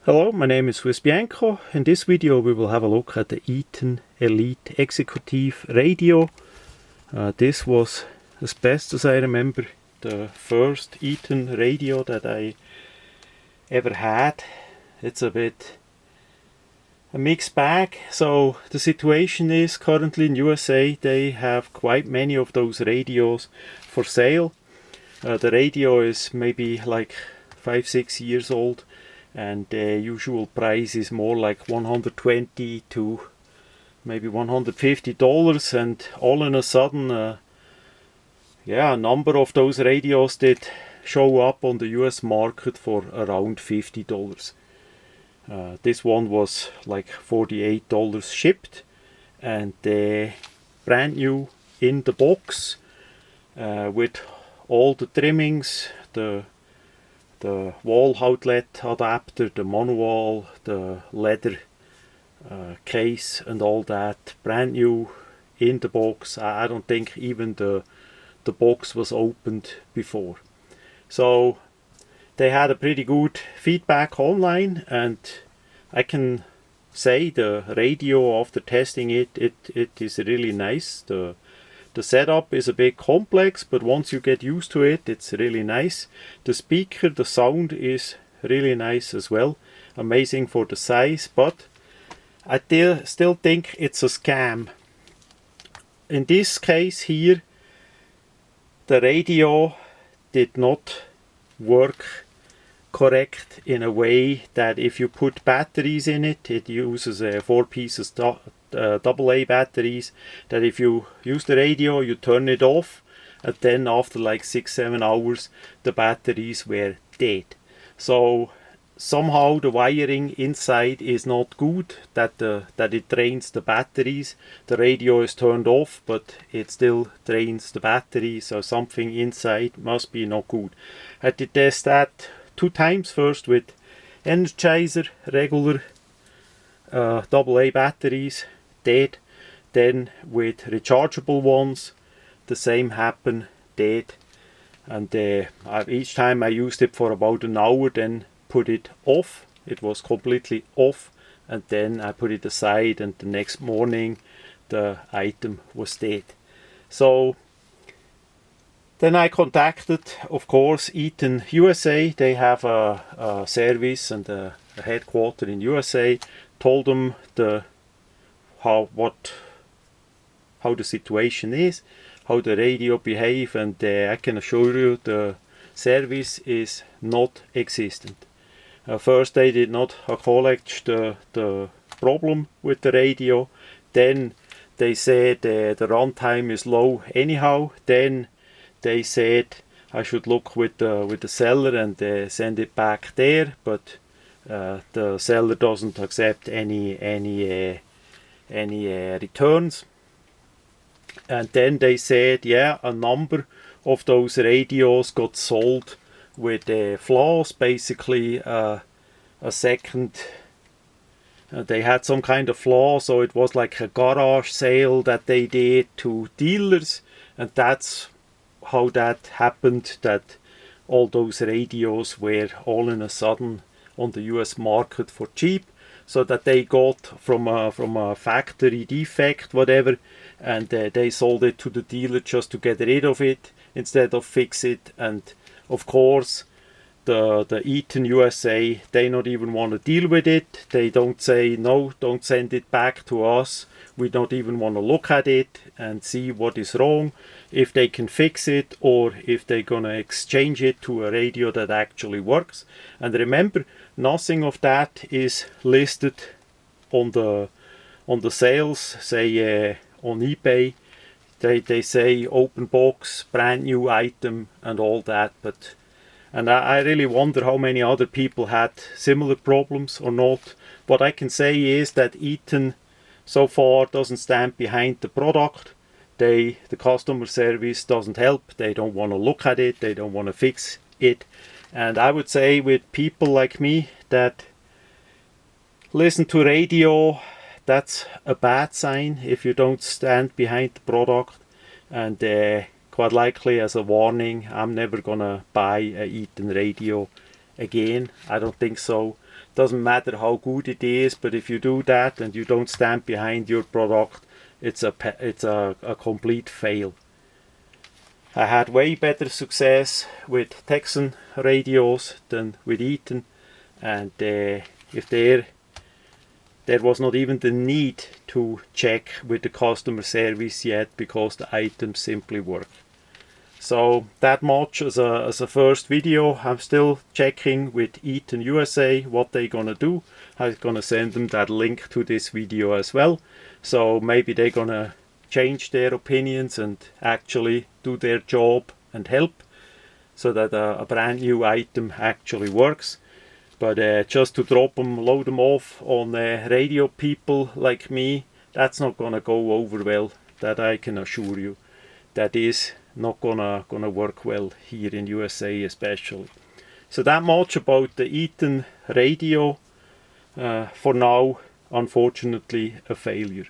Hello, my name is Swiss Bianco. In this video we will have a look at the Eton Elite Executive Radio. This was, as best as I remember, the first Eton radio that I ever had. It's a bit a mixed bag. So the situation is currently in USA they have quite many of those radios for sale. The radio is maybe like 5-6 years old, and the usual price is more like $120 to maybe $150, and all in a sudden a number of those radios did show up on the US market for around $50. This one was like $48 shipped, and brand new in the box, with all the trimmings, the wall outlet adapter, the manual, the leather case and all that, brand new in the box. I don't think even the box was opened before. So they had a pretty good feedback online, and I can say the radio, after testing it is really nice. The setup is a bit complex, but once you get used to it, it's really nice. The speaker, the sound is really nice as well. Amazing for the size, but I still think it's a scam. In this case here, the radio did not work correct in a way that if you put batteries in it, it uses 4 pieces AA batteries, that if you use the radio you turn it off, and then after like 6-7 hours the batteries were dead. So somehow the wiring inside is not good, that it drains the batteries. The radio is turned off, but it still drains the battery, so something inside must be not good. I did test that 2 times, first with Energizer regular AA batteries, dead. Then with rechargeable ones, the same happened, dead. And each time I used it for about an hour, then put it off. It was completely off, and then I put it aside, and the next morning the item was dead. So then I contacted, of course, Eton USA. They have a service and a headquarter in USA. Told them how the situation is, how the radio behave, and I can assure you the service is not existent. First they did not acknowledge the problem with the radio. Then they said the runtime is low anyhow. Then they said I should look with the seller and send it back there, but the seller doesn't accept any returns. And then they said, yeah, a number of those radios got sold with flaws, basically a second. They had some kind of flaw, so it was like a garage sale that they did to dealers, and that's how that happened, that all those radios were all in a sudden on the US market for cheap, so that they got from a factory defect, whatever, and they sold it to the dealer just to get rid of it instead of fix it. And of course the Eton USA, they not even want to deal with it. They don't say no, don't send it back to us, we don't even want to look at it and see what is wrong, if they can fix it, or if they're gonna exchange it to a radio that actually works. And remember, nothing of that is listed on the sales, say on eBay. They say open box, brand new item and all that, and I really wonder how many other people had similar problems or not. What I can say is that Eton so far doesn't stand behind the product. The customer service doesn't help. They don't want to look at it, they don't want to fix it. And I would say with people like me that listen to radio, that's a bad sign if you don't stand behind the product. And quite likely, as a warning, I'm never gonna buy a Eton radio again, I don't think so. Doesn't matter how good it is, but if you do that and you don't stand behind your product, it's a complete fail. I had way better success with Texan radios than with Eton, and if there was not even the need to check with the customer service yet, because the items simply work. So that much as a first video. I'm still checking with Eton USA what they're gonna do. I'm gonna send them that link to this video as well. So maybe they're gonna change their opinions and actually do their job and help, so that a brand new item actually works. But just to load them off on radio people like me, that's not gonna go over well. That I can assure you. That is not gonna work well here in USA especially. So that much about the Eton radio. For now, unfortunately, a failure.